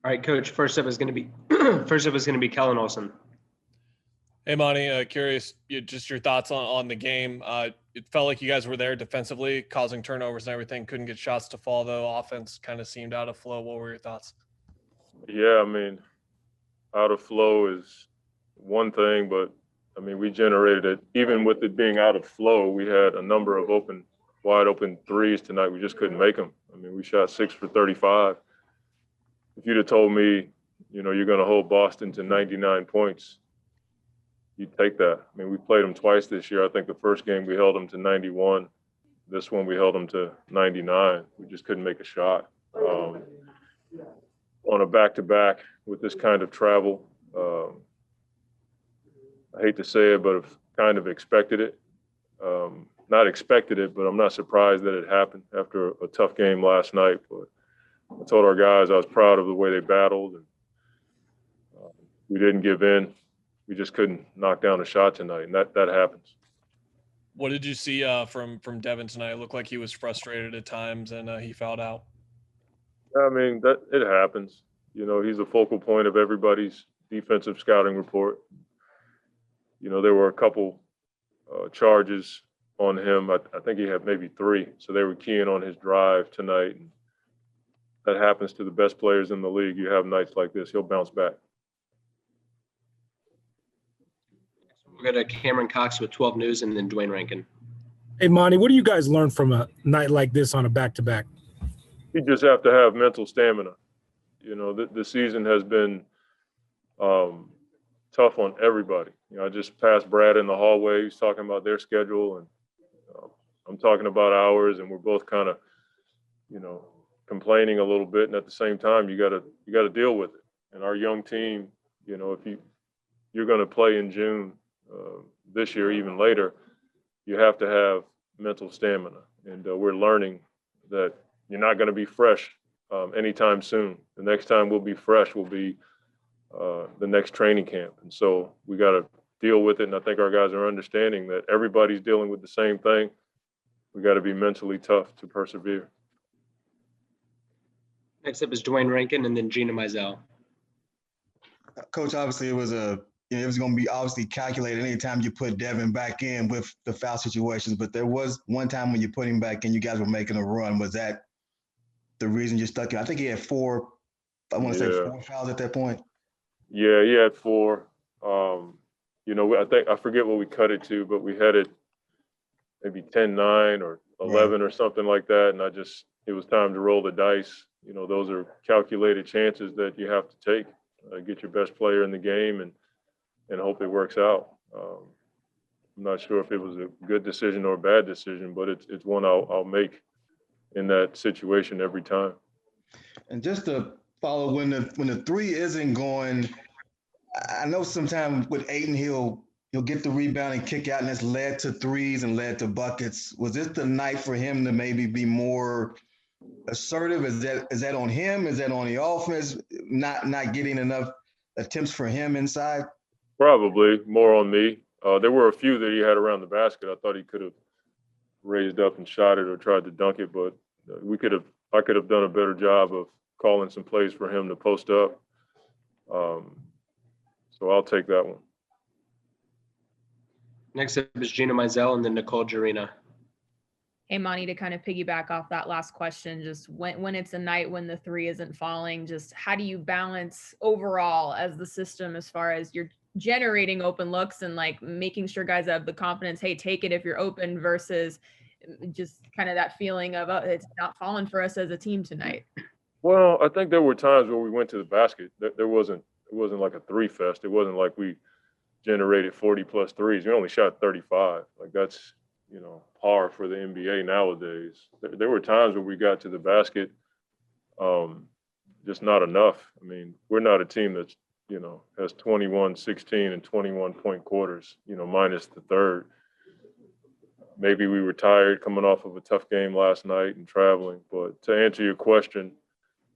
All right, Coach. First up is going to be Kellen Olson. Hey, Monty, curious just your thoughts on the game. It felt like you guys were there defensively, causing turnovers and everything. Couldn't get shots to fall, though. Offense kind of seemed out of flow. What were your thoughts? Yeah, I mean, out of flow is one thing, but I mean, we generated it. Even with it being out of flow, we had a number of wide open threes tonight. We just couldn't make them. I mean, we shot 6 for 35. If you'd have told me, you're going to hold Boston to 99 points, you'd take that. I mean, we played them twice this year. I think the first game we held them to 91. This one we held them to 99. We just couldn't make a shot. On a back-to-back with this kind of travel, I hate to say it, but I've kind of expected it. Not expected it, but I'm not surprised that it happened after a tough game last night. But I told our guys I was proud of the way they battled, and we didn't give in. We just couldn't knock down a shot tonight, and that happens. What did you see from Devin tonight? It looked like he was frustrated at times, and he fouled out. I mean, that it happens. He's the focal point of everybody's defensive scouting report. There were a couple charges on him. I think he had maybe 3. So they were keying on his drive tonight. And that happens to the best players in the league. You have nights like this, he'll bounce back. We'll go to Cameron Cox with 12 News and then Dwayne Rankin. Hey, Monty, what do you guys learn from a night like this on a back-to-back? You just have to have mental stamina. The season has been tough on everybody. I just passed Brad in the hallway. He's talking about their schedule, and I'm talking about ours, and we're both kind of, complaining a little bit. And at the same time, you got to deal with it. And our young team, if you're going to play in June this year, even later, you have to have mental stamina. And we're learning that you're not going to be fresh anytime soon. The next time we'll be fresh will be the next training camp. And so we got to deal with it. And I think our guys are understanding that everybody's dealing with the same thing. We got to be mentally tough to persevere. Next up is Dwayne Rankin and then Gina Mizell. Coach, obviously it was going to be obviously calculated anytime you put Devin back in with the foul situations, but there was one time when you put him back in, you guys were making a run. Was that the reason you stuck in? I think he had 4 fouls at that point. Yeah, he had 4. I forget what we cut it to, but we had it maybe 10-9 or 11 or something like that. And it was time to roll the dice. Those are calculated chances that you have to take. Get your best player in the game and hope it works out. I'm not sure if it was a good decision or a bad decision, but it's one I'll make in that situation every time. And just to follow, when the 3 isn't going, I know sometimes with Ayton he'll get the rebound and kick out, and it's led to threes and led to buckets. Was this the night for him to maybe be more assertive? Is that on him? Is that on the offense? Not getting enough attempts for him inside? Probably more on me. There were a few that he had around the basket. I thought he could have raised up and shot it or tried to dunk it, but I could have done a better job of calling some plays for him to post up. So I'll take that one. Next up is Gina Mizell and then Nicole Jarina. Hey, Monty, to kind of piggyback off that last question, just when it's a night when the 3 isn't falling, just how do you balance overall as the system as far as you're generating open looks and like making sure guys have the confidence, hey, take it if you're open, versus just kind of that feeling of, oh, it's not falling for us as a team tonight? Well, I think there were times where we went to the basket. It wasn't like a 3 fest. It wasn't like we generated 40 plus threes. We only shot 35. Like that's, par for the NBA nowadays. There were times where we got to the basket, just not enough. I mean, we're not a team that's, has 21, 16, and 21 point quarters, minus the third. Maybe we were tired coming off of a tough game last night and traveling. But to answer your question,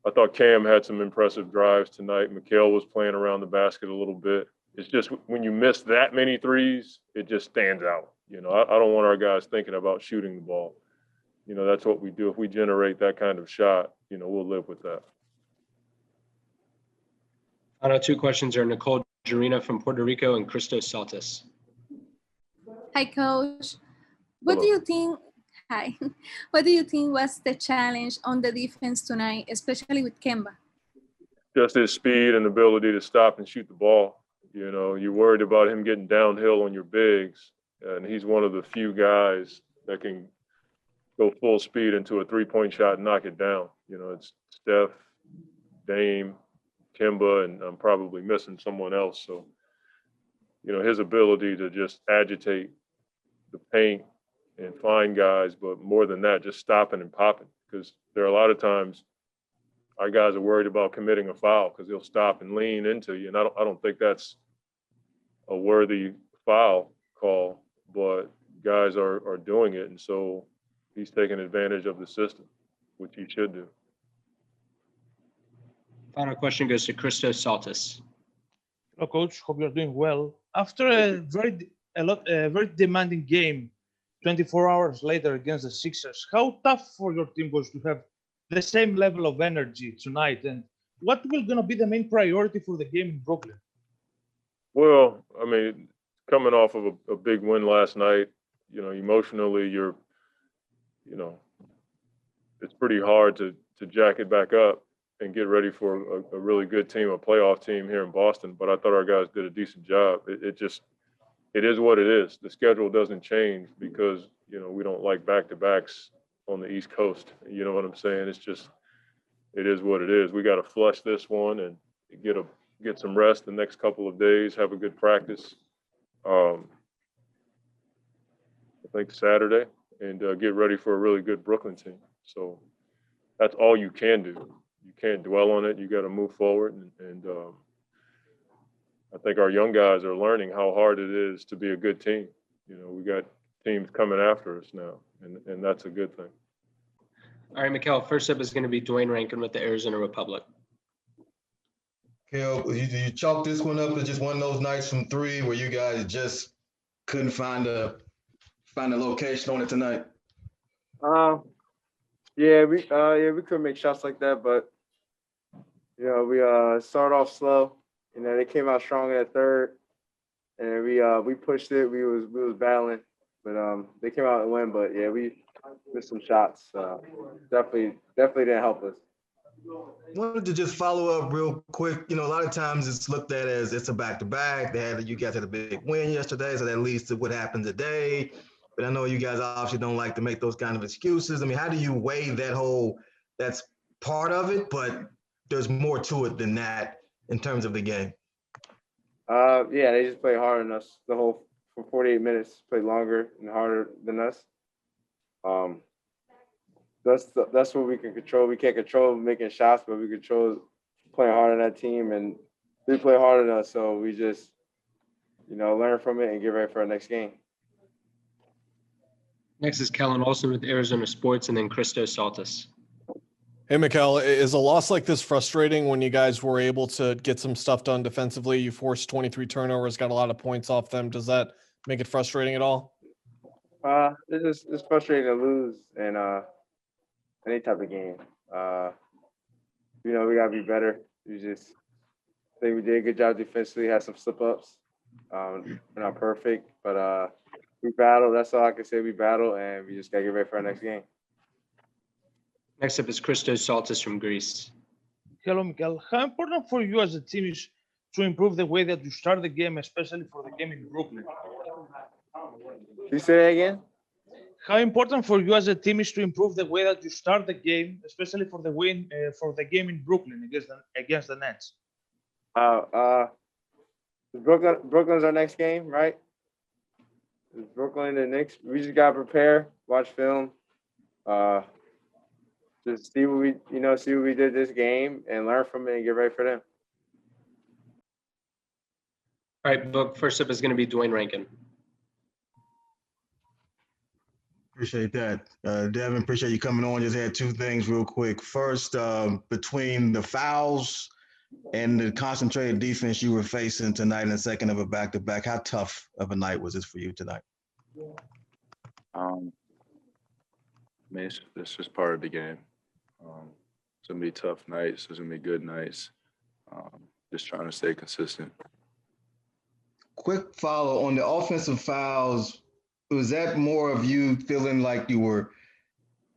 I thought Cam had some impressive drives tonight. Mikal was playing around the basket a little bit. It's just when you miss that many threes, it just stands out. I don't want our guys thinking about shooting the ball. That's what we do. If we generate that kind of shot, we'll live with that. Final two questions are Nicole Jarina from Puerto Rico and Christos Saltis. Hi, Coach. What do Hello. you think? Hi. What do you think was the challenge on the defense tonight, especially with Kemba? Just his speed and ability to stop and shoot the ball. You know, you're worried about him getting downhill on your bigs, and he's one of the few guys that can go full speed into a three-point shot and knock it down. You know, it's Steph, Dame, Kemba, and I'm probably missing someone else. So, you know, his ability to just agitate the paint and find guys, but more than that, just stopping and popping. Because there are a lot of times our guys are worried about committing a foul because he'll stop and lean into you. And I don't think that's a worthy foul call, but guys are doing it. And so he's taking advantage of the system, which he should do. Final question goes to Christos Saltis. Hello, Coach. Hope you're doing well. After a very demanding game, 24 hours later against the Sixers, how tough for your team was to have the same level of energy tonight? And what will gonna be the main priority for the game in Brooklyn? Well, I mean, coming off of a big win last night, you know, emotionally, you know, it's pretty hard to jack it back up and get ready for a really good team, a playoff team here in Boston. But I thought our guys did a decent job. It is what it is. The schedule doesn't change because, you know, we don't like back-to-backs on the East Coast. You know what I'm saying? It's just, it is what it is. We got to flush this one and get some rest the next couple of days, have a good practice. I think Saturday, and get ready for a really good Brooklyn team. So that's all you can do. You can't dwell on it. You got to move forward. And I think our young guys are learning how hard it is to be a good team. You know, we got teams coming after us now, and that's a good thing. All right, Mikhail, first up is going to be Dwayne Rankin with the Arizona Republic. Kel, you chalk this one up as just one of those nights from three where you guys just couldn't find a location on it tonight? Yeah, we couldn't make shots like that, but you know, we started off slow. You know, they came out strong in the third, and we pushed it. We was battling, but they came out and win. But yeah, we missed some shots. Definitely didn't help us. Wanted to just follow up real quick. You know, a lot of times it's looked at as it's a back-to-back. You guys had a big win yesterday, so that leads to what happened today. But I know you guys obviously don't like to make those kind of excuses. I mean, how do you weigh that's part of it, but there's more to it than that in terms of the game? Yeah, they just played harder than us for 48 minutes. Played longer and harder than us. That's what we can control. We can't control making shots, but we control playing hard on that team, and they play harder than us. So we just, you know, learn from it and get ready for our next game. Next is Kellen Olson with Arizona Sports, and then Christos Saltis. Hey, Mikhail, is a loss like this frustrating when you guys were able to get some stuff done defensively? You forced 23 turnovers, got a lot of points off them. Does that make it frustrating at all? It's frustrating to lose in any type of game. You know, we gotta be better. We just think we did a good job defensively. Had some slip ups. We're not perfect, but we battled. That's all I can say. We battled, and we just gotta get ready for our next game. Next up is Christos Saltis from Greece. Hello, Mikhail. How important for you as a team is to improve the way that you start the game, especially for the game in Brooklyn? Can you say that again? How important for you as a team is to improve the way that you start the game, especially for the game in Brooklyn against the Nets? Brooklyn's our next game, right? It's Brooklyn and the Knicks. We just gotta prepare, watch film, just see what we did this game and learn from it and get ready for them. All right, Book, first up is going to be Dwayne Rankin. Appreciate that. Devin, appreciate you coming on. Just had two things real quick. First, between the fouls and the concentrated defense you were facing tonight in the second of a back-to-back, how tough of a night was this for you tonight? I mean, it's just part of the game. It's gonna be tough nights. There's gonna be good nights. just trying to stay consistent. Quick follow on the offensive fouls. Was that more of you feeling like you were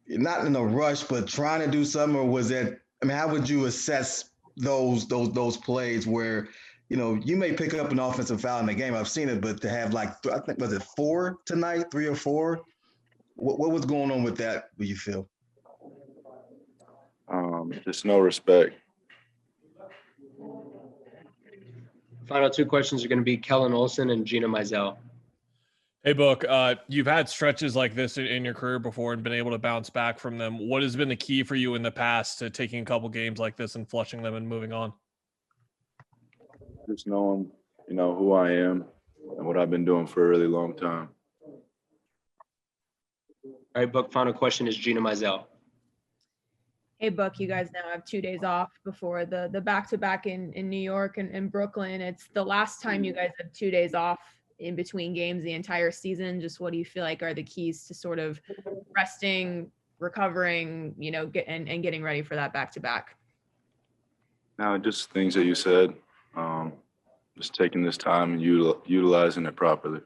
not in a rush, but trying to do something, or was that? I mean, how would you assess those plays where, you know, you may pick up an offensive foul in the game? I've seen it, but to have like, I think, was it 4 tonight, 3 or 4? What was going on with that? Do you feel? Just no respect. Final two questions are going to be Kellen Olson and Gina Mizell. Hey, Book, you've had stretches like this in your career before and been able to bounce back from them. What has been the key for you in the past to taking a couple games like this and flushing them and moving on? Just knowing, you know, who I am and what I've been doing for a really long time. All right, Book, final question is Gina Mizell. Hey, Buck, you guys now have 2 days off before the back-to-back in New York and Brooklyn. It's the last time you guys have 2 days off in between games the entire season. Just what do you feel like are the keys to sort of resting, recovering, you know, getting ready for that back-to-back? Now, just things that you said, just taking this time and utilizing it properly.